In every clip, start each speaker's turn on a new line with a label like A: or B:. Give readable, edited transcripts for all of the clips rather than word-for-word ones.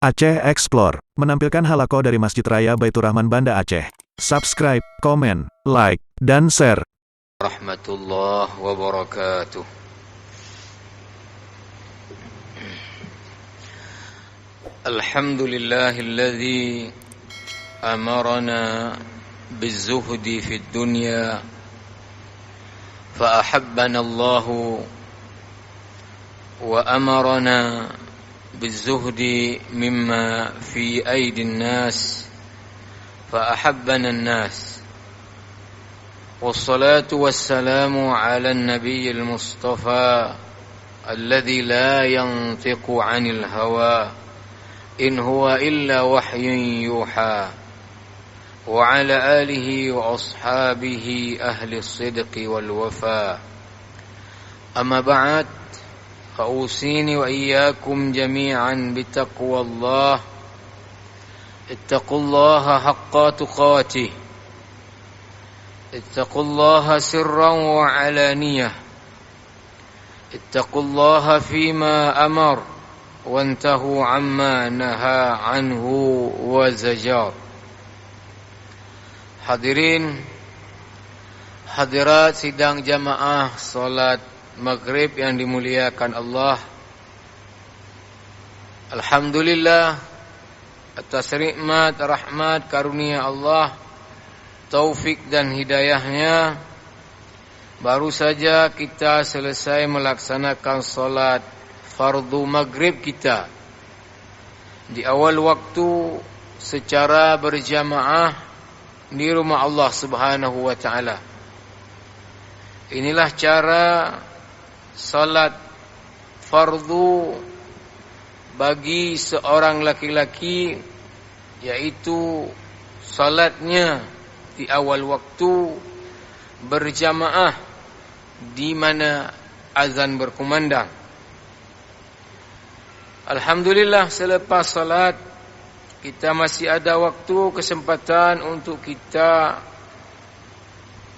A: Aceh Explore menampilkan halaqah dari Masjid Raya Baitur Rahman Banda Aceh. Subscribe, komen, like, dan share.
B: Rahmatullah wabarakatuh. Alhamdulillahilladzi amarana bizzuhdi fid dunya fa ahabbana Allahu wa amarana bizzuhdi mimma fi aydin nas fa ahabbana an-nas. Wassalatu wassalamu ala an-nabiyil mustafa alladzi la yantiqu 'anil hawa in huwa illa wahyun yuha wa ala alihi wa ashabihi ahli as-sidqi wal wafa. Amma ba'd, fa usini wa iyyakum jami'an bi taqwallah. Ittaqullaha haqqa tuqatih. Ittaqullaha sirran wa alaniyah. Ittaqullaha fima amar wantahu amma naha anhu wa zajar. Hadirin hadirat sidang jamaah salat maghrib yang dimuliakan Allah, alhamdulillah atas nikmat, rahmat, karunia Allah, taufik dan hidayahnya, baru saja kita selesai melaksanakan salat fardu maghrib kita di awal waktu secara berjamaah di rumah Allah Subhanahu wa taala. Inilah cara salat fardu bagi seorang laki-laki, yaitu salatnya di awal waktu berjamaah di mana azan berkumandang. Alhamdulillah, selepas salat kita masih ada waktu, kesempatan untuk kita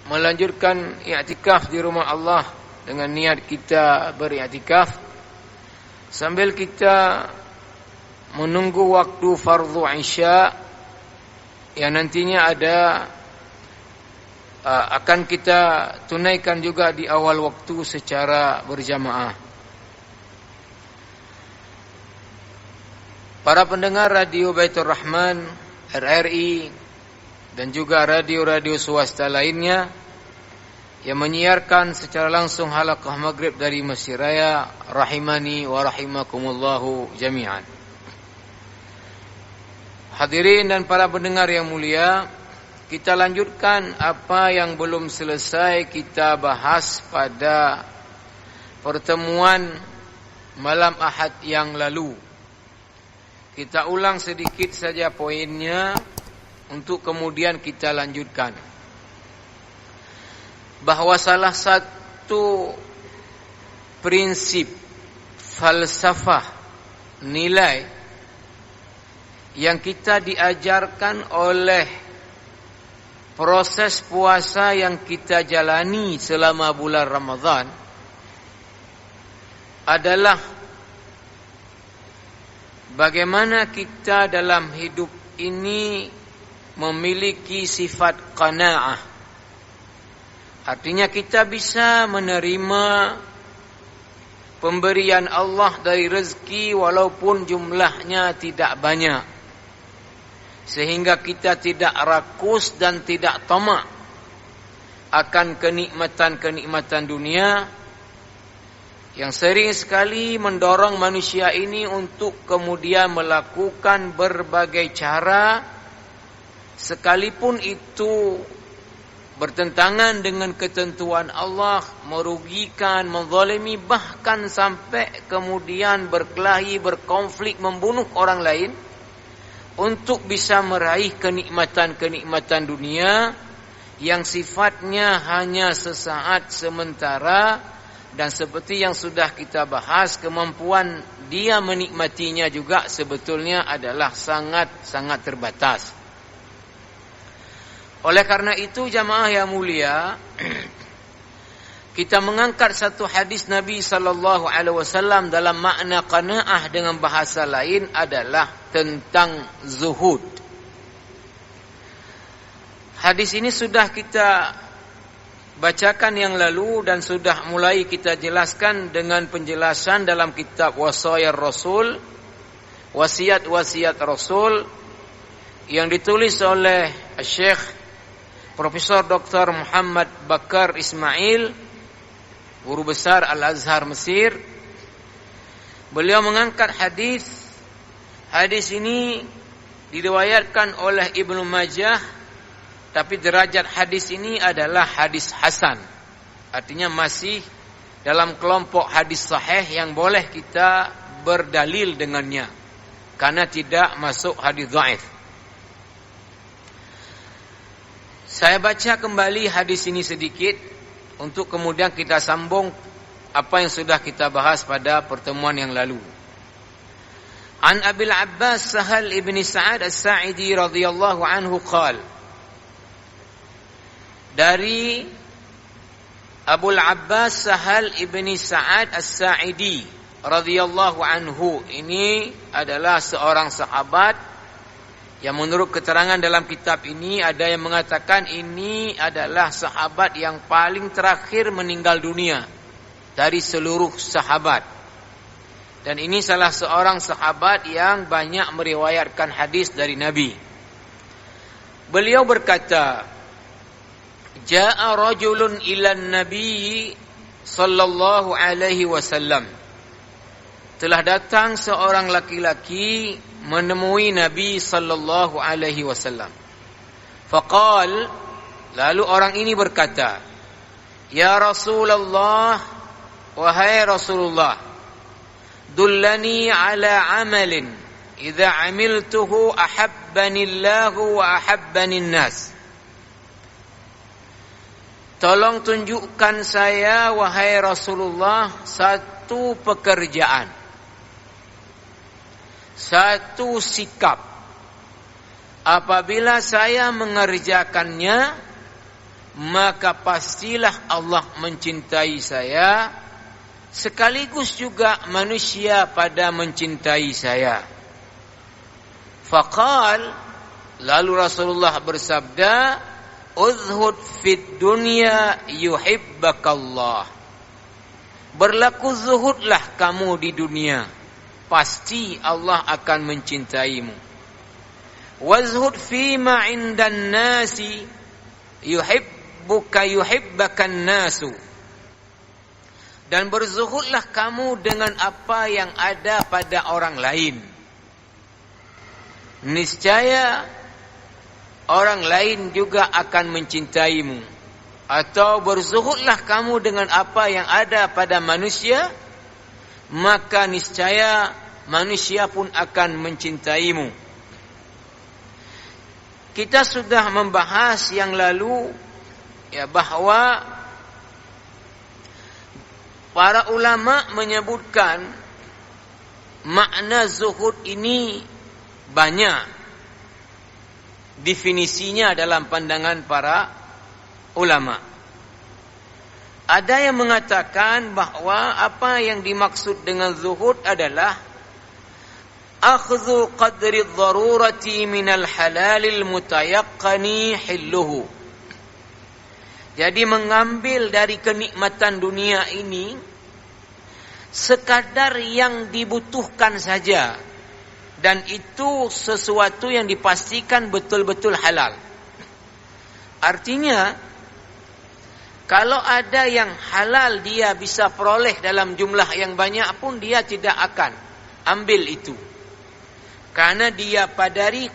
B: melanjutkan i'tikaf di rumah Allah dengan niat kita beriktikaf sambil kita menunggu waktu fardhu isya yang nantinya akan kita tunaikan juga di awal waktu secara berjamaah. Para pendengar radio Baitur Rahman, RRI, dan juga radio-radio swasta lainnya yang menyiarkan secara langsung halaqah maghrib dari Masjid Raya, rahimani wa rahimakumullahu jami'an. Hadirin dan para pendengar yang mulia, kita lanjutkan apa yang belum selesai kita bahas pada pertemuan malam Ahad yang lalu. Kita ulang sedikit saja poinnya untuk kemudian kita lanjutkan. Bahwa salah satu prinsip falsafah nilai yang kita diajarkan oleh proses puasa yang kita jalani selama bulan Ramadan adalah bagaimana kita dalam hidup ini memiliki sifat qanaah. Artinya kita bisa menerima pemberian Allah dari rezeki walaupun jumlahnya tidak banyak, sehingga kita tidak rakus dan tidak tamak akan kenikmatan-kenikmatan dunia yang sering sekali mendorong manusia ini untuk kemudian melakukan berbagai cara, sekalipun itu bertentangan dengan ketentuan Allah, merugikan, menzalimi, bahkan sampai kemudian berkelahi, berkonflik, membunuh orang lain untuk bisa meraih kenikmatan-kenikmatan dunia yang sifatnya hanya sesaat sementara, dan seperti yang sudah kita bahas, kemampuan dia menikmatinya juga sebetulnya adalah sangat-sangat terbatas. Oleh karena itu jamaah yang mulia, kita mengangkat satu hadis Nabi sallallahu alaihi wasallam dalam makna qanaah dengan bahasa lain adalah tentang zuhud. Hadis ini sudah kita bacakan yang lalu dan sudah mulai kita jelaskan dengan penjelasan dalam kitab Wasaya Rasul, wasiat-wasiat Rasul yang ditulis oleh Syekh Profesor Dr. Muhammad Bakar Ismail, guru besar Al-Azhar Mesir. Beliau mengangkat hadis. Hadis ini diriwayatkan oleh Ibnu Majah, tapi derajat hadis ini adalah hadis hasan. Artinya masih dalam kelompok hadis sahih yang boleh kita berdalil dengannya, karena tidak masuk hadis dhaif. Saya baca kembali hadis ini sedikit untuk kemudian kita sambung apa yang sudah kita bahas pada pertemuan yang lalu. An Abil Abbas Sahal ibn Sa'ad As-Sa'idi radhiyallahu anhu qala, dari Abul Abbas Sahal ibn Sa'ad As-Sa'idi radhiyallahu anhu, ini adalah seorang sahabat yang menurut keterangan dalam kitab ini ada yang mengatakan ini adalah sahabat yang paling terakhir meninggal dunia dari seluruh sahabat. Dan ini salah seorang sahabat yang banyak meriwayatkan hadis dari Nabi. Beliau berkata, Ja'a rajulun ilan Nabi sallallahu alaihi wasallam. Telah datang seorang laki-laki menemui Nabi sallallahu alaihi wasallam. Faqal, lalu orang ini berkata, Ya Rasulullah, wahai Rasulullah, dullani ala amalin idza amiltuhu ahabbani Allahu wa ahabbani an-nas. Tolong tunjukkan saya, wahai Rasulullah, satu pekerjaan, satu sikap. Apabila saya mengerjakannya, maka pastilah Allah mencintai saya, sekaligus juga manusia pada mencintai saya. Faqal, lalu Rasulullah bersabda, Uzhud fid dunya yuhibbakallah. Berlaku zuhudlah kamu di dunia, pasti Allah akan mencintaimu. Wazhud fima indan nasi yuhibbakan nasu. Dan berzuhudlah kamu dengan apa yang ada pada orang lain, niscaya orang lain juga akan mencintaimu. Atau berzuhudlah kamu dengan apa yang ada pada manusia, maka niscaya manusia pun akan mencintaimu. Kita sudah membahas yang lalu ya, bahwa para ulama menyebutkan makna zuhud ini banyak definisinya dalam pandangan para ulama. Ada yang mengatakan bahwa apa yang dimaksud dengan zuhud adalah akhdhu qadri ad-darurati minal halalil mutayaqqani hilluhu. Jadi mengambil dari kenikmatan dunia ini sekadar yang dibutuhkan saja, dan itu sesuatu yang dipastikan betul-betul halal. Artinya, kalau ada yang halal dia bisa peroleh dalam jumlah yang banyak pun, dia tidak akan ambil itu, karena dia padari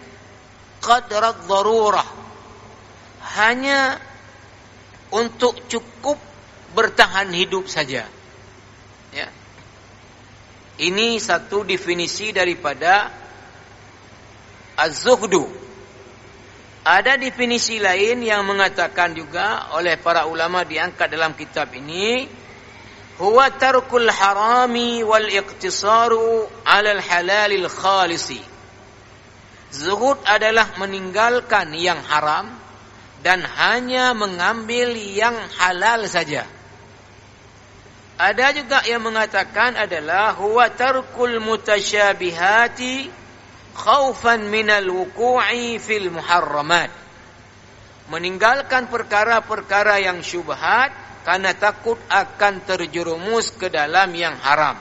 B: qadrat darurah, hanya untuk cukup bertahan hidup saja. Ya. Ini satu definisi daripada az-zuhdu. Ada definisi lain yang mengatakan juga oleh para ulama diangkat dalam kitab ini, huwa tarkul harami wal iqtisaru 'alal halalil khalisi. Zuhud adalah meninggalkan yang haram dan hanya mengambil yang halal saja. Ada juga yang mengatakan adalah huwa tarkul mutasyabihati khaufan minal wuku'i fil muharramat. Meninggalkan perkara-perkara yang syubhat karena takut akan terjerumus ke dalam yang haram.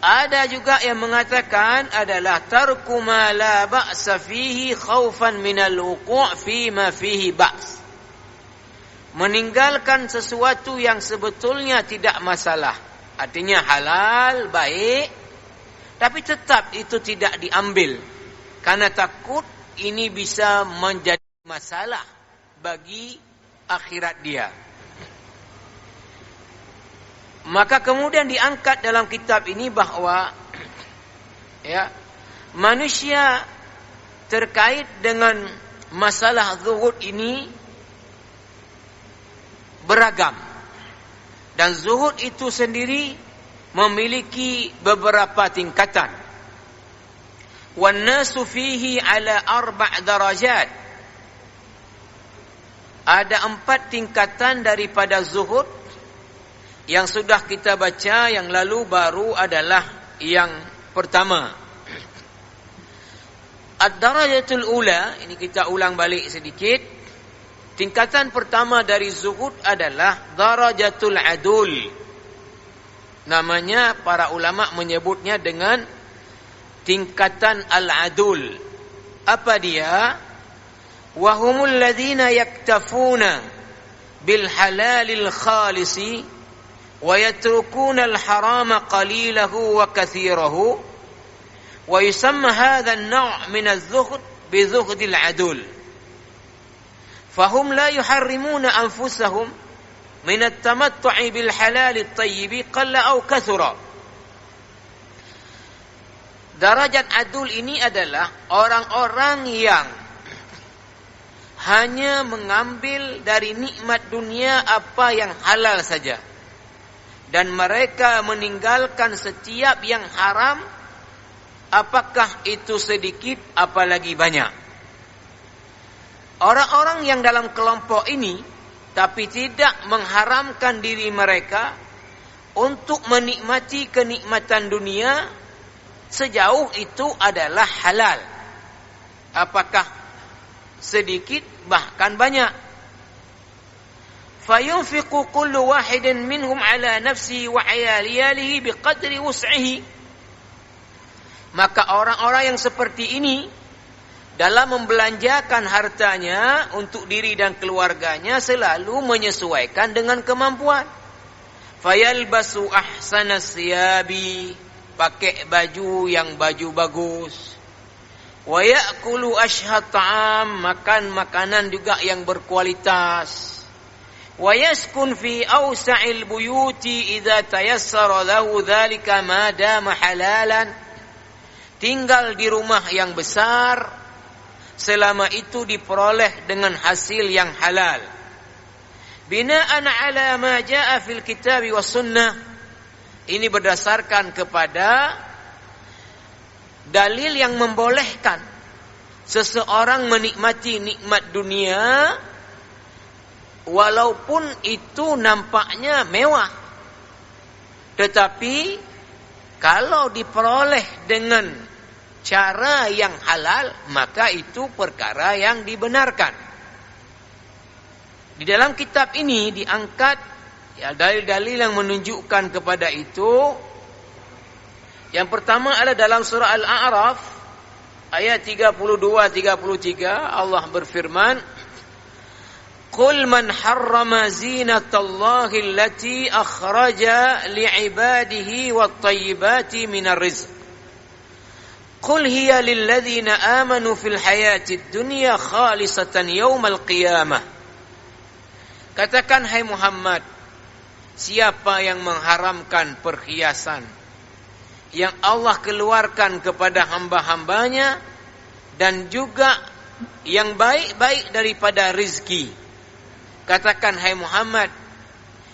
B: Ada juga yang mengatakan adalah tarku ma la ba'sa fihi khaufan minal wuku' fi ma fihi ba's. Meninggalkan sesuatu yang sebetulnya tidak masalah. Artinya halal, baik, tapi tetap itu tidak diambil. Karena takut ini bisa menjadi masalah bagi akhirat dia. Maka kemudian diangkat dalam kitab ini bahwa manusia terkait dengan masalah zuhud ini beragam, dan zuhud itu sendiri memiliki beberapa tingkatan. Wan nasu fihi ala 4 darajat. Ada 4 tingkatan daripada zuhud yang sudah kita baca yang lalu, baru adalah yang pertama. Ad-darajatul ula, ini kita ulang balik sedikit. Tingkatan pertama dari zuhud adalah darajatul adul. Namanya para ulama menyebutnya dengan tingkatan al-adul. Apa dia? Wahumul ladzina yaktafuna bil halalil khalisi wa yatrukuna al harama qalilahu wa katsirahu wa yusamma hadha an-naw' min az-zuhd bi zuhdil adul. فهم لا يحرمون أنفسهم من التمتع بالحلال الطيب قل أو كثر. Darajat adul ini adalah orang-orang yang hanya mengambil dari nikmat dunia apa yang halal saja, dan mereka meninggalkan setiap yang haram, apakah itu sedikit apalagi banyak. Orang-orang yang dalam kelompok ini tapi tidak mengharamkan diri mereka untuk menikmati kenikmatan dunia sejauh itu adalah halal, apakah sedikit bahkan banyak. Fayunfiqu kullu wahidin minhum ala nafsihi wa 'iyalihi biqadri wus'ihi. Maka orang-orang yang seperti ini dalam membelanjakan hartanya untuk diri dan keluarganya selalu menyesuaikan dengan kemampuan. Fayalbasu ahsanas siyabi, pakai baju yang baju bagus. Wa ya'kulu ashhat ta'am, makan makanan juga yang berkualitas. Wa yaskun fi awsa'il buyuti idza tayassara lahu dzalika ma dama halalan. Tinggal di rumah yang besar selama itu diperoleh dengan hasil yang halal. Bina'an ala ma jaa fil kitab was sunnah. Ini berdasarkan kepada dalil yang membolehkan seseorang menikmati nikmat dunia walaupun itu nampaknya mewah, tetapi kalau diperoleh dengan cara yang halal, maka itu perkara yang dibenarkan. Di dalam kitab ini diangkat dalil-dalil yang menunjukkan kepada itu. Yang pertama adalah dalam surah Al-A'raf ayat 32-33, Allah berfirman, Qul man harrama zinatallahi allati akhraja li'ibadihi wat-tayyibati minar rizq. Qul hiya lilladzina amanu fil hayatid dunya khalisatan yaumal qiyamah. Katakan, hai Muhammad, siapa yang mengharamkan perhiasan yang Allah keluarkan kepada hamba-hambanya dan juga yang baik-baik daripada rizki. Katakan, hai Muhammad,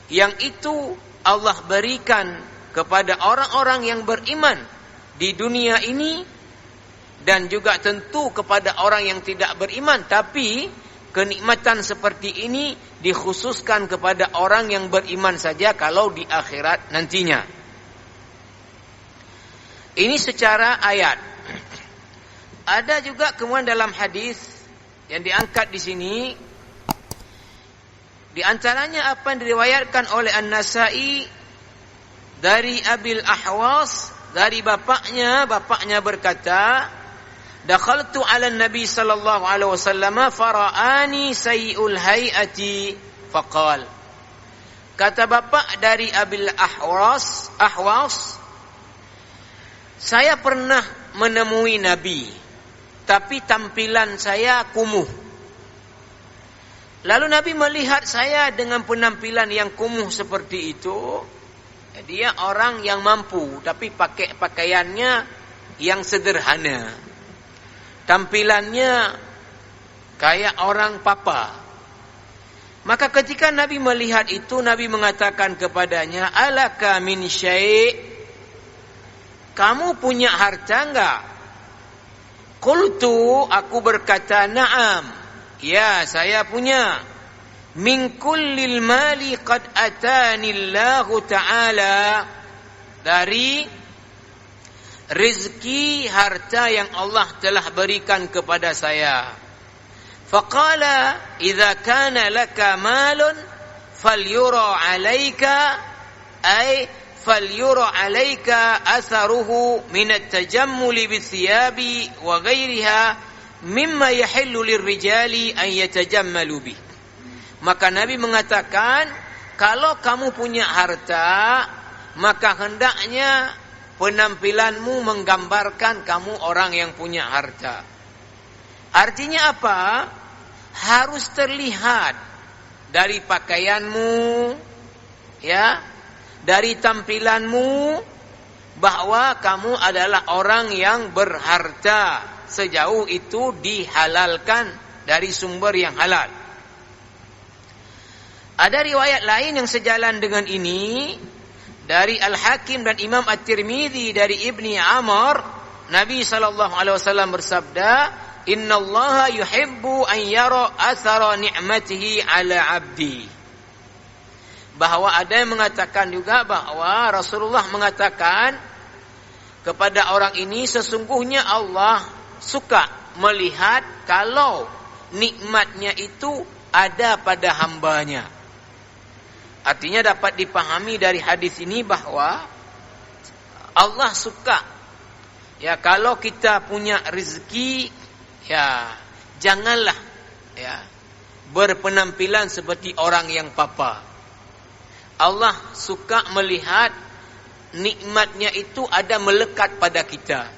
B: yang itu Allah berikan kepada orang-orang yang beriman di dunia ini, dan juga tentu kepada orang yang tidak beriman, tapi kenikmatan seperti ini dikhususkan kepada orang yang beriman saja kalau di akhirat nantinya. Ini secara ayat. Ada juga kemudian dalam hadis yang diangkat di sini, di antaranya apa yang diriwayatkan oleh An-Nasa'i dari Abil Ahwas, dari bapaknya berkata, dakhaltu 'ala Nabi sallallahu alaihi wasallam fara'ani sayyi'ul hay'ati faqal. Kata bapak dari Abil Ahwas, saya pernah menemui Nabi, tapi tampilan saya kumuh. Lalu Nabi melihat saya dengan penampilan yang kumuh seperti itu. Dia orang yang mampu, tapi pakai pakaiannya yang sederhana. Tampilannya kayak orang papa. Maka ketika Nabi melihat itu, Nabi mengatakan kepadanya, alaka min syai'? Kamu punya harta enggak? Qultu, aku berkata, na'am. Ya, saya punya. Min kullil mali qad atanillahu ta'ala. Dari rezeki harta yang Allah telah berikan kepada saya. Faqala, idza kana laka malun falyura 'alaika ay falyura 'alaika atharuhu min at-tajammuli bithiyabi wa ghairiha mimma yahillu lirrijali an yatajammalu bih. Maka Nabi mengatakan, kalau kamu punya harta, maka hendaknya penampilanmu menggambarkan kamu orang yang punya harta. Artinya apa? Harus terlihat dari pakaianmu, ya, dari tampilanmu, bahwa kamu adalah orang yang berharta, sejauh itu dihalalkan dari sumber yang halal. Ada riwayat lain yang sejalan dengan ini dari Al-Hakim dan Imam At-Tirmidzi dari Ibni Amr, Nabi sallallahu alaihi wasallam bersabda, innallaha yuhibbu an yara athara ni'matihi ala 'abdi. Bahwa ada yang mengatakan juga bahwa Rasulullah mengatakan kepada orang ini, sesungguhnya Allah suka melihat kalau nikmatnya itu ada pada hambanya. Artinya dapat dipahami dari hadis ini bahwa Allah suka, ya, kalau kita punya rezeki, ya, janganlah, ya, berpenampilan seperti orang yang papa. Allah suka melihat nikmatnya itu ada melekat pada kita.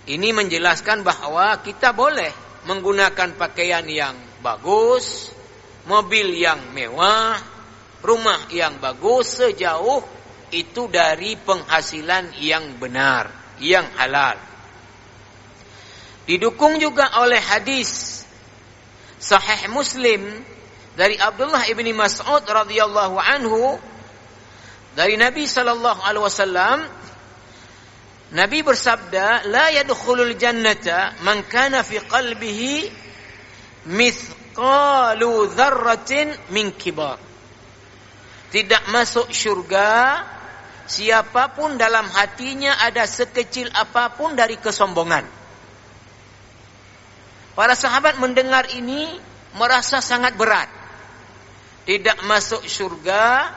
B: Ini menjelaskan bahwa kita boleh menggunakan pakaian yang bagus, mobil yang mewah, rumah yang bagus, sejauh itu dari penghasilan yang benar, yang halal. Didukung juga oleh hadis Sahih Muslim dari Abdullah ibni Mas'ud radhiyallahu anhu, dari Nabi sallallahu alaihi wasallam, Nabi bersabda, la yadkhulul jannata man kana fi qalbihi mithqalu dzarratin min kibar. Tidak masuk syurga siapapun dalam hatinya ada sekecil apapun dari kesombongan. Para sahabat mendengar ini merasa sangat berat. Tidak masuk syurga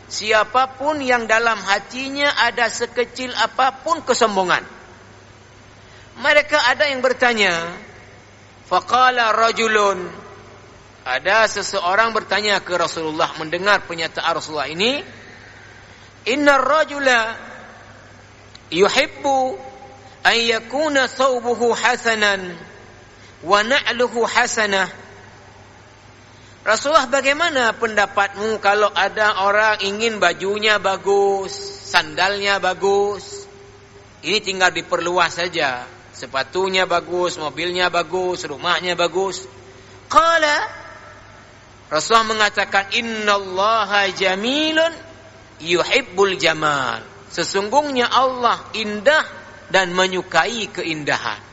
B: siapapun yang dalam hatinya ada sekecil apapun kesombongan. Mereka ada yang bertanya, faqala rajulun, ada seseorang bertanya ke Rasulullah mendengar pernyataan Rasulullah ini, innar rajula yuhibbu an yakuna thawbuhu hasanan wa na'luhu hasanah. Rasulullah, bagaimana pendapatmu kalau ada orang ingin bajunya bagus, sandalnya bagus? Ini tinggal diperluas saja. Sepatunya bagus, mobilnya bagus, rumahnya bagus. Qala, Rasulullah mengatakan, innallaha jamilun yuhibbul jamal. Sesungguhnya Allah indah dan menyukai keindahan.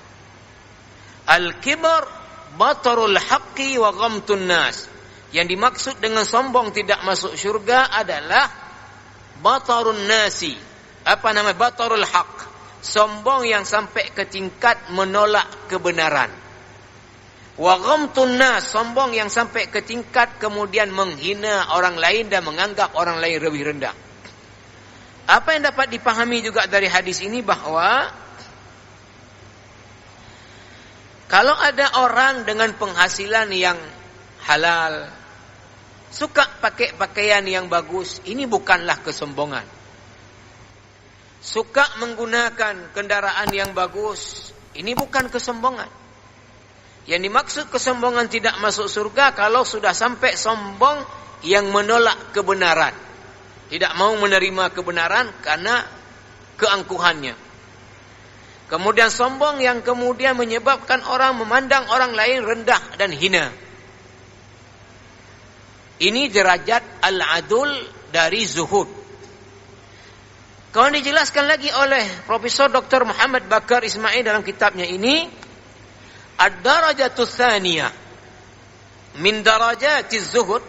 B: Al-kibar batarul haqqi wa ghamtun nas. Yang dimaksud dengan sombong tidak masuk syurga adalah batarun nasi. Apa nama batarul haqq? Sombong yang sampai ke tingkat menolak kebenaran. Wa ghamtun nas, sombong yang sampai ke tingkat kemudian menghina orang lain dan menganggap orang lain lebih rendah. Apa yang dapat dipahami juga dari hadis ini bahwa kalau ada orang dengan penghasilan yang halal, suka pakai pakaian yang bagus, ini bukanlah kesombongan. Suka menggunakan kendaraan yang bagus, ini bukan kesombongan. Yang dimaksud kesombongan tidak masuk surga kalau sudah sampai sombong yang menolak kebenaran. Tidak mau menerima kebenaran karena keangkuhannya. Kemudian sombong yang kemudian menyebabkan orang memandang orang lain rendah dan hina. Ini derajat al-adul dari zuhud. Kemudian dijelaskan lagi oleh Profesor Dr. Muhammad Bakar Ismail dalam kitabnya ini, ad-darajatu tsaniyah min darajatiz zuhud.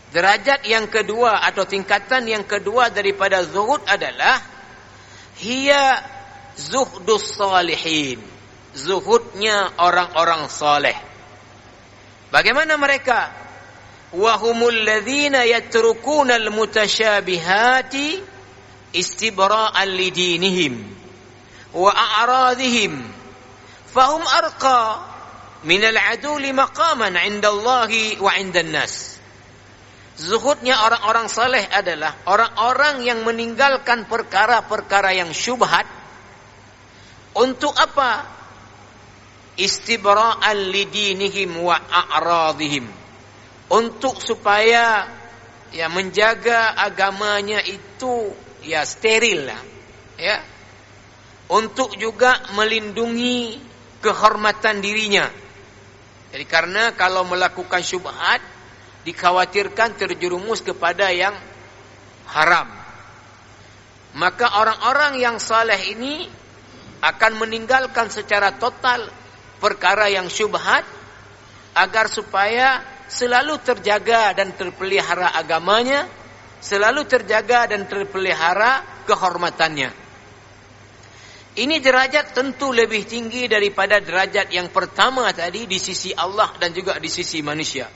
B: Derajat yang kedua atau tingkatan yang kedua daripada zuhud adalah hiya zuhdus salihin. Zuhudnya orang-orang saleh. Bagaimana mereka? Wa humul ladzina yatrukuna al-mutasyabihati istibra'an lidinihim wa a'radihim fahum arqa min al-'aduli maqaman 'inda Allahi wa 'inda an-nas. Zuhudnya orang-orang saleh adalah orang-orang yang meninggalkan perkara-perkara yang syubhat. Untuk apa? Istibra'an lidinihim wa a'radihim. Untuk supaya ya menjaga agamanya itu ya steril lah, ya. Untuk juga melindungi kehormatan dirinya. Jadi karena kalau melakukan syubhat dikhawatirkan terjerumus kepada yang haram. Maka orang-orang yang saleh ini akan meninggalkan secara total perkara yang syubhat agar supaya selalu terjaga dan terpelihara agamanya, selalu terjaga dan terpelihara kehormatannya. Ini derajat tentu lebih tinggi daripada derajat yang pertama tadi di sisi Allah dan juga di sisi manusia.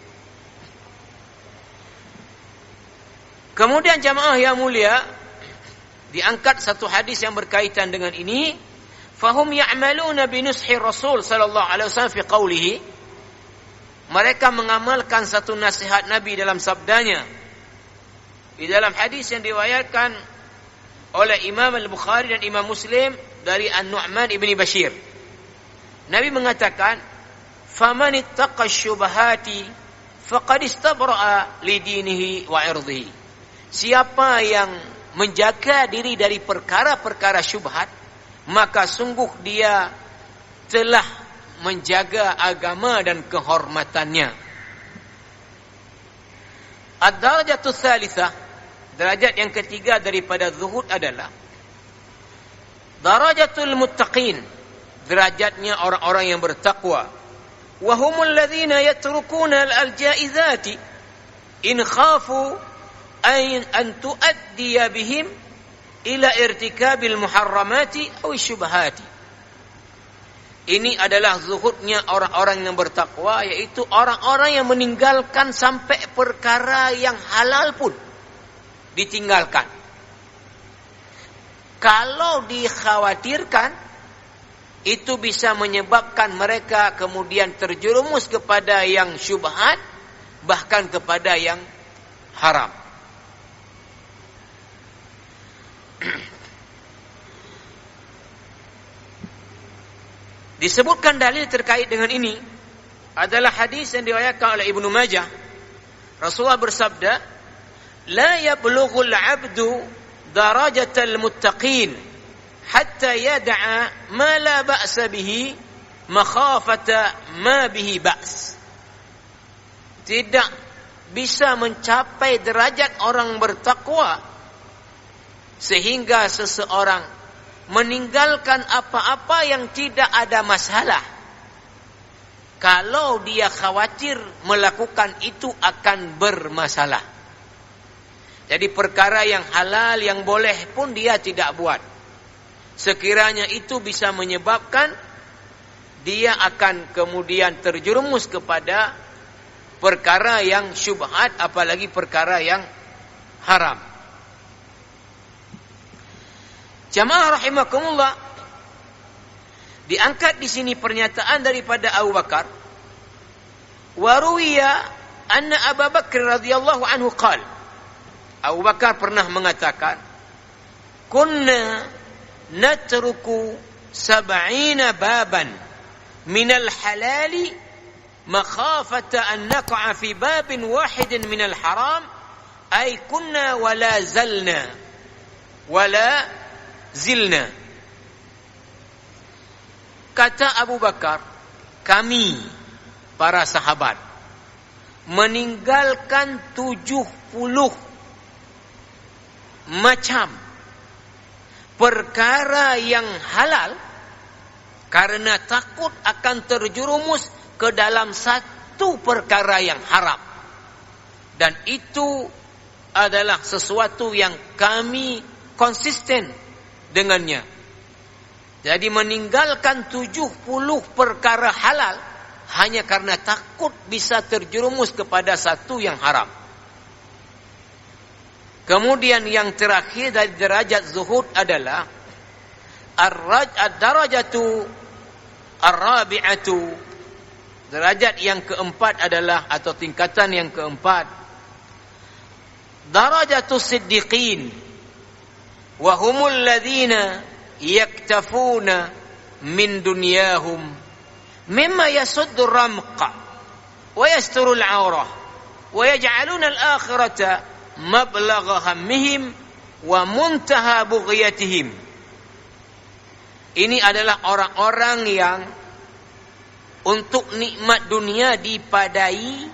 B: Kemudian jamaah yang mulia, diangkat satu hadis yang berkaitan dengan ini, fahum ya'maluna bi nushi Rasul sallallahu alaihi wasallam fi qawlihi. Mereka mengamalkan satu nasihat Nabi dalam sabdanya. Di dalam hadis yang diriwayatkan oleh Imam Al-Bukhari dan Imam Muslim dari An-Nu'man ibn Bashir. Nabi mengatakan, "Faman ittaqa syubahati faqad istabra'a li dinihi wa 'irdihi." Siapa yang menjaga diri dari perkara-perkara syubhat, maka sungguh dia telah menjaga agama dan kehormatannya. Ad-darajatu tsalitsah, derajat yang ketiga daripada zuhud adalah darajatul muttaqin, derajatnya orang-orang yang bertakwa. Wa humul ladzina yatrukuna al-jaizati in khafu an tuaddiya bihim ila irtikabil muharramati aw syubhati. Ini adalah zuhudnya orang-orang yang bertakwa, yaitu orang-orang yang meninggalkan sampai perkara yang halal pun ditinggalkan. Kalau dikhawatirkan itu bisa menyebabkan mereka kemudian terjerumus kepada yang syubhat, bahkan kepada yang haram. Disebutkan dalil terkait dengan ini adalah hadis yang diriwayatkan oleh Ibnu Majah. Rasulullah bersabda, "La yablughul 'abdu darajatal muttaqin hatta yad'a ma la ba'sa bihi makhafata ma bihi ba's." Tidak bisa mencapai derajat orang bertakwa sehingga seseorang meninggalkan apa-apa yang tidak ada masalah kalau dia khawatir melakukan itu akan bermasalah. Jadi perkara yang halal, yang boleh pun dia tidak buat. Sekiranya itu bisa menyebabkan dia akan kemudian terjerumus kepada perkara yang syubhat, apalagi perkara yang haram. Jamaah rahimakumullah, diangkat di sini pernyataan daripada Abu Bakar. Wa ruwiya anna Abu Bakar radhiyallahu anhu qala, Abu Bakar pernah mengatakan, kunna natruku 70 baban minal halali makhafata an naqa'a fi babin wahidin minal haram, ay kunna wala zalna wala zilna. Kata Abu Bakar, kami para sahabat meninggalkan 70 macam perkara yang halal karena takut akan terjerumus ke dalam satu perkara yang haram. Dan itu adalah sesuatu yang kami konsisten dengannya. Jadi meninggalkan 70 perkara halal hanya karena takut bisa terjerumus kepada satu yang haram. Kemudian yang terakhir dari derajat zuhud adalah ad-darajatu ar-rabi'atu. Derajat yang keempat adalah, atau tingkatan yang keempat, darajatus siddiqin wa humul ladzina yaktafuna min dunyahum mimma yasuddu ramqa wa yasturu al-'awrah wa yaj'aluna al-akhirata mablagha hammihim wa muntaha bughyatihim. Ini adalah orang-orang yang untuk nikmat dunia dipadai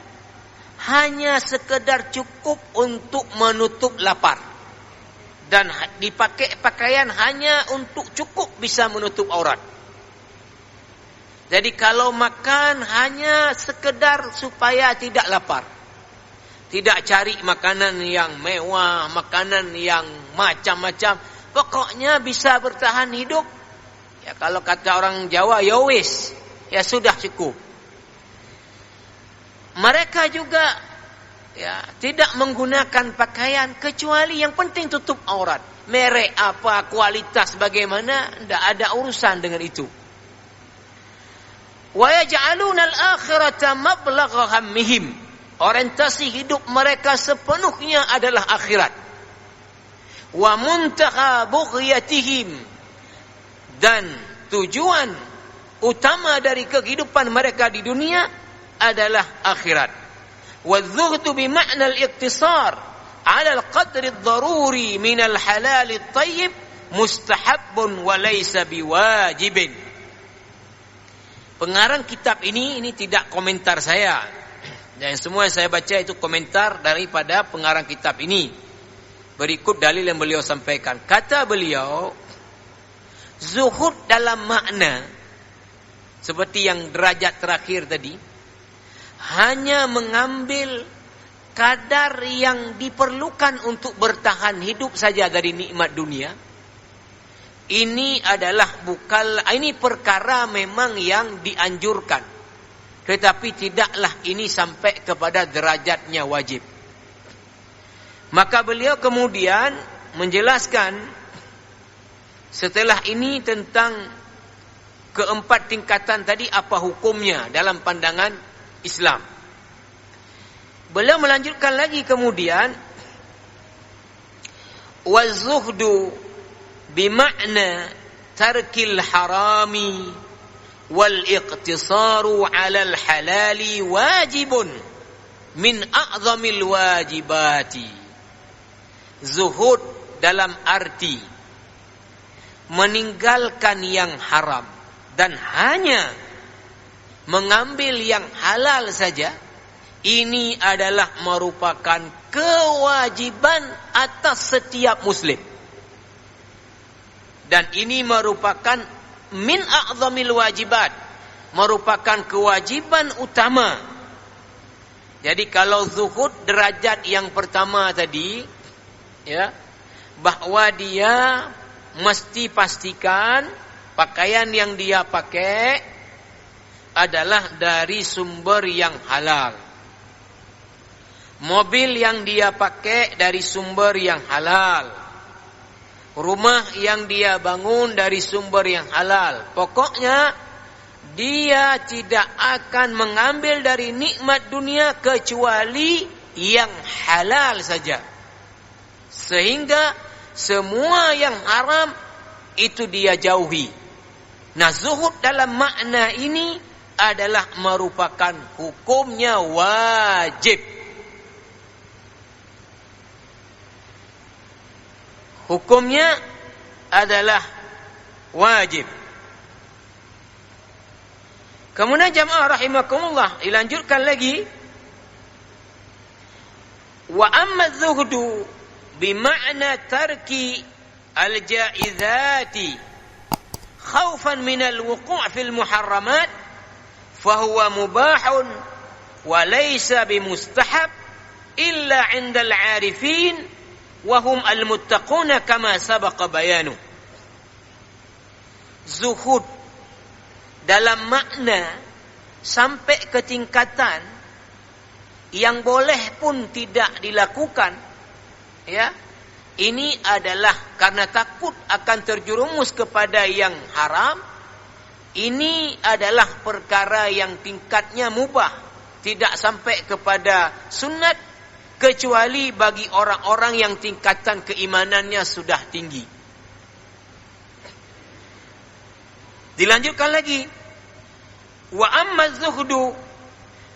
B: hanya sekedar cukup untuk menutup lapar, dan dipakai pakaian hanya untuk cukup bisa menutup aurat. Jadi kalau makan hanya sekedar supaya tidak lapar, tidak cari makanan yang mewah, makanan yang macam-macam, pokoknya bisa bertahan hidup. Ya kalau kata orang Jawa, ya wis, ya sudah cukup. Mereka juga ya tidak menggunakan pakaian kecuali yang penting tutup aurat. Merek apa, kualitas bagaimana, tidak ada urusan dengan itu. Wa yaj'aluna al-akhirata mablagha hammihim. Orientasi hidup mereka sepenuhnya adalah akhirat. Wa muntaha bughyatihim, dan tujuan utama dari kehidupan mereka di dunia adalah akhirat. Wa zuhdu bi ma'na al-iqtisar 'ala al-qadri ad-daruri min al-halal at-tayyib mustahabbun wa laysa biwajibin. Pengarang kitab ini tidak komentar saya. Dan semua yang saya baca itu komentar daripada pengarang kitab ini. Berikut dalil yang beliau sampaikan. Kata beliau, zuhud dalam makna seperti yang derajat terakhir tadi, hanya mengambil kadar yang diperlukan untuk bertahan hidup saja dari nikmat dunia. Ini adalah ini perkara memang yang dianjurkan, tetapi tidaklah ini sampai kepada derajatnya wajib. Maka beliau kemudian menjelaskan setelah ini tentang keempat tingkatan tadi, apa hukumnya dalam pandangan Islam. Beliau melanjutkan lagi kemudian, wazuhdu bima'na tarkil harami wal iqtisaru 'alal halali wajibun min a'zamil wajibati. Zuhud dalam arti meninggalkan yang haram dan hanya mengambil yang halal saja, ini adalah merupakan kewajiban atas setiap muslim. Dan ini merupakan min a'zamil wajibat, merupakan kewajiban utama. Jadi kalau zuhud derajat yang pertama tadi, ya, bahwa dia mesti pastikan pakaian yang dia pakai adalah dari sumber yang halal. Mobil yang dia pakai dari sumber yang halal. Rumah yang dia bangun dari sumber yang halal. Pokoknya dia tidak akan mengambil dari nikmat dunia kecuali yang halal saja. Sehingga semua yang haram itu dia jauhi. Nah, zuhud dalam makna ini adalah merupakan hukumnya wajib. Hukumnya adalah wajib. Kemudian jamaah rahimakumullah, dilanjutkan lagi. Wa amma zuhdu bima'na tarki al-jaizati khaufan min al-wuqu' fil muharramat fahuwa mubahun wa laysa bimustahab illa 'inda al-'arifin wa hum al-muttaquna kama sabaqa bayanu. Zuhud dalam makna sampai ke tingkatan yang boleh pun tidak dilakukan, ya, ini adalah karena takut akan terjerumus kepada yang haram. Ini adalah perkara yang tingkatnya mubah, tidak sampai kepada sunat, kecuali bagi orang-orang yang tingkatan keimanannya sudah tinggi. Dilanjutkan lagi. Wa amma zuhdu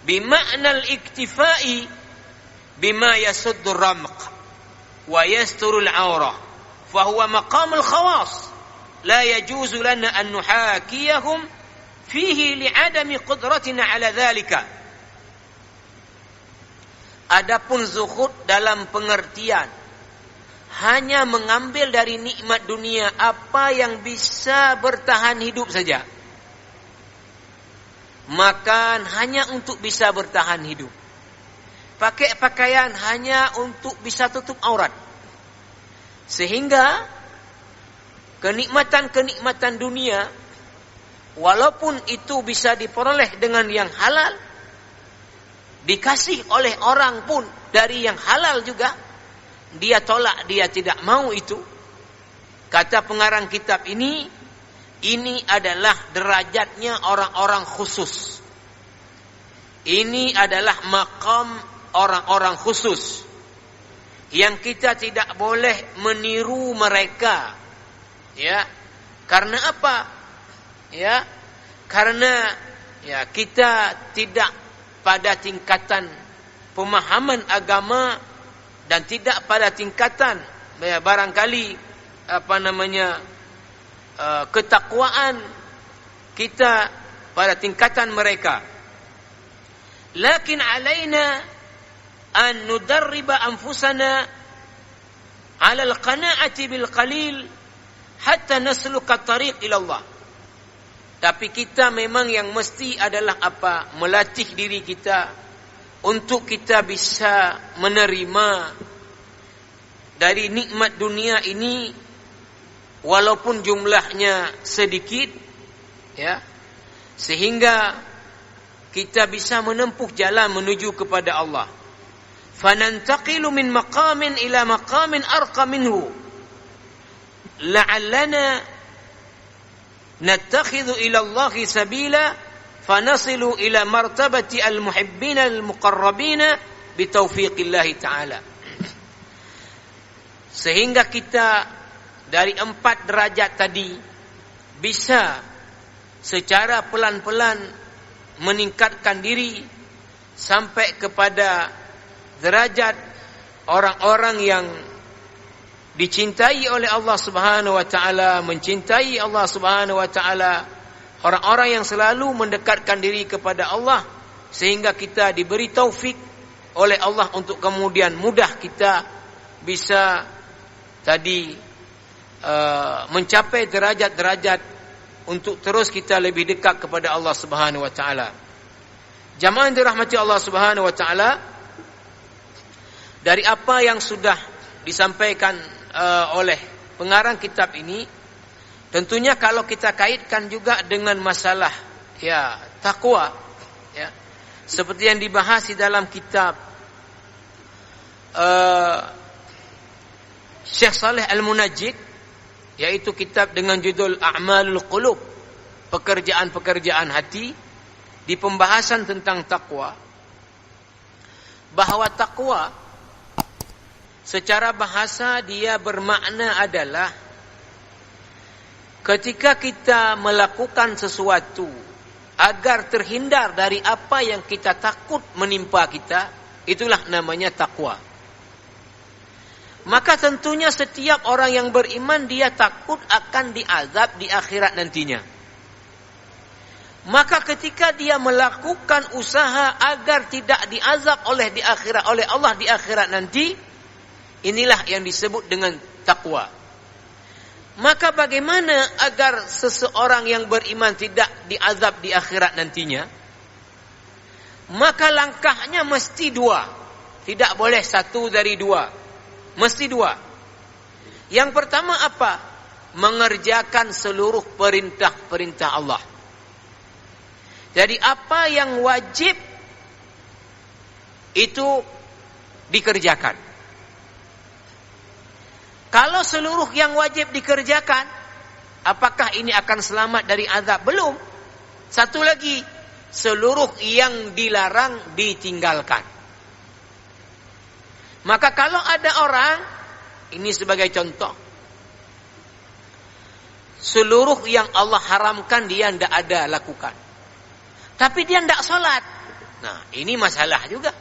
B: bima'na al-iktifai bima yasuddu ar-ramq wa yasturu al-'awrah fa huwa maqamul khawas la yajuzu lana an nuhakiyahum fihi li'adami qudratina 'ala dhalika. Adapun zuhud dalam pengertian hanya mengambil dari nikmat dunia apa yang bisa bertahan hidup saja. Makan hanya untuk bisa bertahan hidup. Pakai pakaian hanya untuk bisa tutup aurat. Sehingga kenikmatan-kenikmatan dunia, walaupun itu bisa diperoleh dengan yang halal, dikasih oleh orang pun dari yang halal juga, dia tolak, dia tidak mau itu. Kata pengarang kitab ini adalah derajatnya orang-orang khusus. Ini adalah maqam orang-orang khusus yang kita tidak boleh meniru mereka. Ya. Karena apa? Ya. Karena ya kita tidak pada tingkatan pemahaman agama dan tidak pada tingkatan ya, barangkali ketakwaan kita pada tingkatan mereka. Lakin alaina an nudarriba anfusana ala al-qana'ati bil qalil hatta nasluka tariq ila Allah. Tapi kita memang yang mesti adalah apa? Melatih diri kita untuk kita bisa menerima dari nikmat dunia ini walaupun jumlahnya sedikit, ya, sehingga kita bisa menempuh jalan menuju kepada Allah. Fanantaqilu min maqamin ila maqamin arqa minhu la'allana nattakhidhu ila Allah sabila fanasilu ila martabati al-muhibbin al-muqarrabin bitaufiqillah ta'ala. Sehingga kita dari 4 derajat tadi bisa secara pelan-pelan meningkatkan diri sampai kepada derajat orang-orang yang dicintai oleh Allah Subhanahu wa taala, mencintai Allah Subhanahu wa taala, orang-orang yang selalu mendekatkan diri kepada Allah sehingga kita diberi taufik oleh Allah untuk kemudian mudah kita bisa tadi mencapai derajat-derajat untuk terus kita lebih dekat kepada Allah Subhanahu wa taala. Jamaah yang dirahmati Allah Subhanahu wa taala, dari apa yang sudah disampaikan oleh pengarang kitab ini, tentunya kalau kita kaitkan juga dengan masalah takwa, seperti yang dibahas di dalam kitab Syekh Saleh Al-Munajjid, yaitu kitab dengan judul A'malul Qulub, pekerjaan-pekerjaan hati, di pembahasan tentang takwa, bahwa takwa secara bahasa dia bermakna adalah ketika kita melakukan sesuatu agar terhindar dari apa yang kita takut menimpa kita, itulah namanya takwa. Maka tentunya setiap orang yang beriman dia takut akan diazab di akhirat nantinya. Maka ketika dia melakukan usaha agar tidak diazab oleh Allah di akhirat nanti, inilah yang disebut dengan takwa. Maka bagaimana agar seseorang yang beriman tidak diazab di akhirat nantinya? Maka langkahnya mesti dua. Tidak boleh satu dari dua. Mesti dua. Yang pertama apa? Mengerjakan seluruh perintah-perintah Allah. Jadi apa yang wajib itu dikerjakan. Kalau seluruh yang wajib dikerjakan, apakah ini akan selamat dari azab? Belum. Satu lagi, seluruh yang dilarang ditinggalkan. Maka kalau ada orang, ini sebagai contoh, seluruh yang Allah haramkan dia tidak ada lakukan, tapi dia tidak sholat. Nah, ini masalah juga.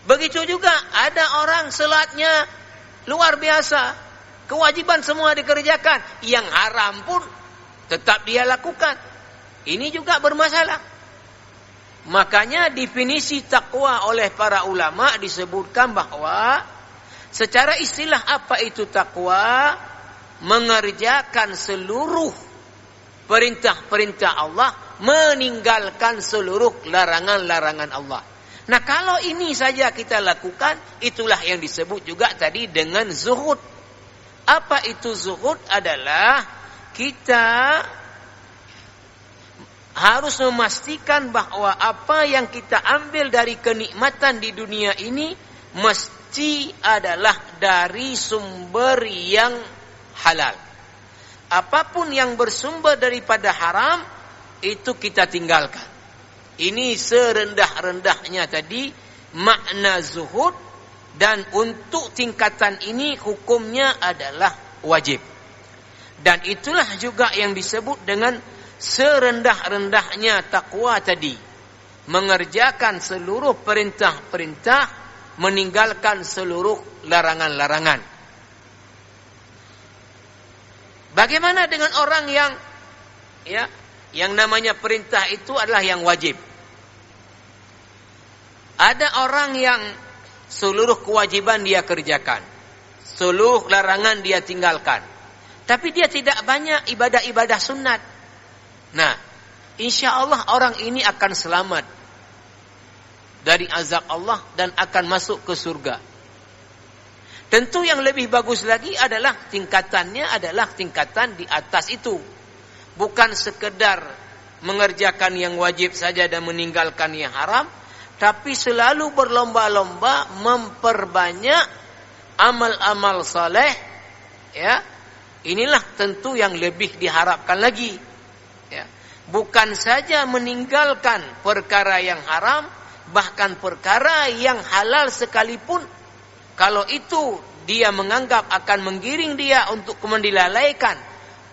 B: Begitu juga ada orang sholatnya luar biasa, kewajiban semua dikerjakan, yang haram pun tetap dia lakukan. Ini juga bermasalah. Makanya definisi takwa oleh para ulama disebutkan bahwa secara istilah apa itu takwa? Mengerjakan seluruh perintah-perintah Allah, meninggalkan seluruh larangan-larangan Allah. Nah, kalau ini saja kita lakukan, itulah yang disebut juga tadi dengan zuhud. Apa itu zuhud? Adalah kita harus memastikan bahwa apa yang kita ambil dari kenikmatan di dunia ini mesti adalah dari sumber yang halal. Apapun yang bersumber daripada haram, itu kita tinggalkan. Ini serendah-rendahnya tadi makna zuhud, dan untuk tingkatan ini hukumnya adalah wajib. Dan itulah juga yang disebut dengan serendah-rendahnya takwa tadi. Mengerjakan seluruh perintah-perintah, meninggalkan seluruh larangan-larangan. Bagaimana dengan orang yang namanya perintah itu adalah yang wajib? Ada orang yang seluruh kewajiban dia kerjakan, seluruh larangan dia tinggalkan, tapi dia tidak banyak ibadah-ibadah sunat. Nah, insya Allah orang ini akan selamat dari azab Allah dan akan masuk ke surga. Tentu yang lebih bagus lagi adalah tingkatannya adalah tingkatan di atas itu. Bukan sekedar mengerjakan yang wajib saja dan meninggalkan yang haram, tapi selalu berlomba-lomba memperbanyak amal-amal saleh. Inilah tentu yang lebih diharapkan lagi. Bukan saja meninggalkan perkara yang haram, bahkan perkara yang halal sekalipun, kalau itu dia menganggap akan menggiring dia untuk dilalaikan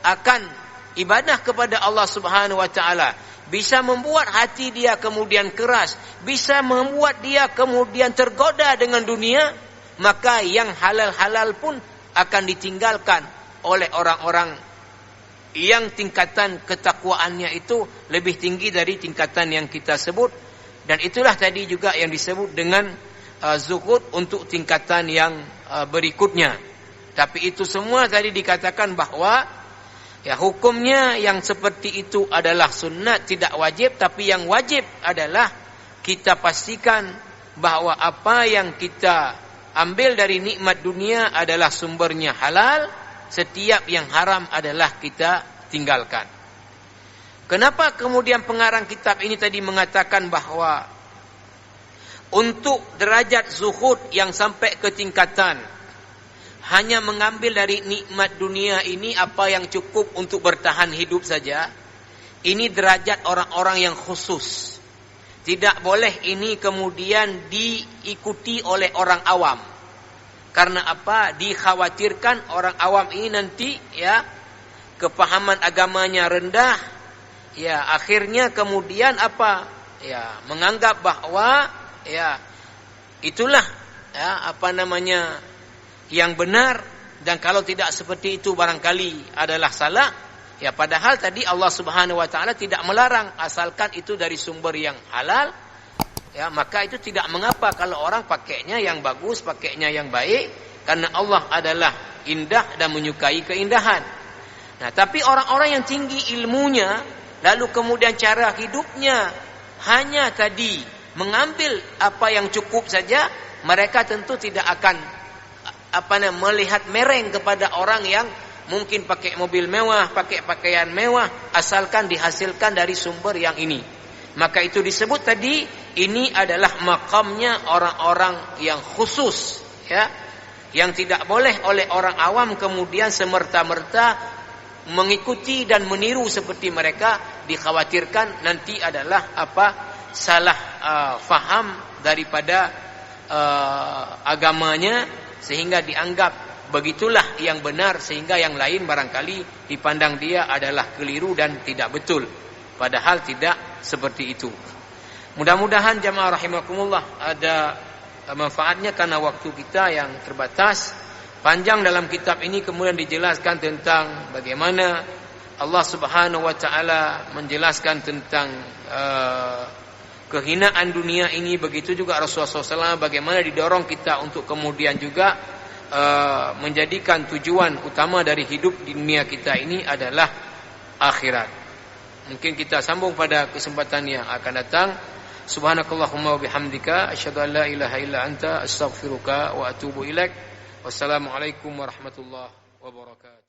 B: akan ibadah kepada Allah Subhanahu wa taala, bisa membuat hati dia kemudian keras, bisa membuat dia kemudian tergoda dengan dunia, maka yang halal-halal pun akan ditinggalkan oleh orang-orang yang tingkatan ketakwaannya itu lebih tinggi dari tingkatan yang kita sebut Dan itulah tadi juga yang disebut dengan zuhud untuk tingkatan yang berikutnya. Tapi itu semua tadi dikatakan bahwa ya hukumnya yang seperti itu adalah sunat, tidak wajib. Tapi yang wajib adalah kita pastikan bahwa apa yang kita ambil dari nikmat dunia adalah sumbernya halal. Setiap yang haram adalah kita tinggalkan. Kenapa kemudian pengarang kitab ini tadi mengatakan bahwa untuk derajat zuhud yang sampai ke tingkatan hanya mengambil dari nikmat dunia ini apa yang cukup untuk bertahan hidup saja. Ini derajat orang-orang yang khusus. Tidak boleh ini kemudian diikuti oleh orang awam. Karena apa? Dikhawatirkan orang awam ini nanti ya kepahaman agamanya rendah. Ya, akhirnya kemudian apa? Ya, menganggap bahwa ya itulah ya yang benar, dan kalau tidak seperti itu barangkali adalah salah. Ya, padahal tadi Allah Subhanahu wa taala tidak melarang asalkan itu dari sumber yang halal. Ya, maka itu tidak mengapa kalau orang pakainya yang bagus, pakainya yang baik, karena Allah adalah indah dan menyukai keindahan. Nah, tapi orang-orang yang tinggi ilmunya lalu kemudian cara hidupnya hanya tadi mengambil apa yang cukup saja, mereka tentu tidak akan melihat mereng kepada orang yang mungkin pakai mobil mewah, pakai pakaian mewah, asalkan dihasilkan dari sumber yang ini. Maka itu disebut tadi ini adalah makamnya orang-orang yang khusus, ya, yang tidak boleh oleh orang awam kemudian semerta-merta mengikuti dan meniru seperti mereka. Dikhawatirkan nanti adalah salah faham daripada agamanya, sehingga dianggap begitulah yang benar, sehingga yang lain barangkali dipandang dia adalah keliru dan tidak betul, padahal tidak seperti itu. Mudah-mudahan jamaah rahimakumullah ada manfaatnya, karena waktu kita yang terbatas. Panjang dalam kitab ini kemudian dijelaskan tentang bagaimana Allah Subhanahu wa taala menjelaskan tentang kehinaan dunia ini. Begitu juga Rasulullah SAW bagaimana didorong kita untuk kemudian juga menjadikan tujuan utama dari hidup di dunia kita ini adalah akhirat. Mungkin kita sambung pada kesempatan yang akan datang. Subhanakallahumma wa bihamdika asyhadu an la ilaha illa anta astaghfiruka wa atubu ilaik. Wassalamualaikum warahmatullahi wabarakatuh.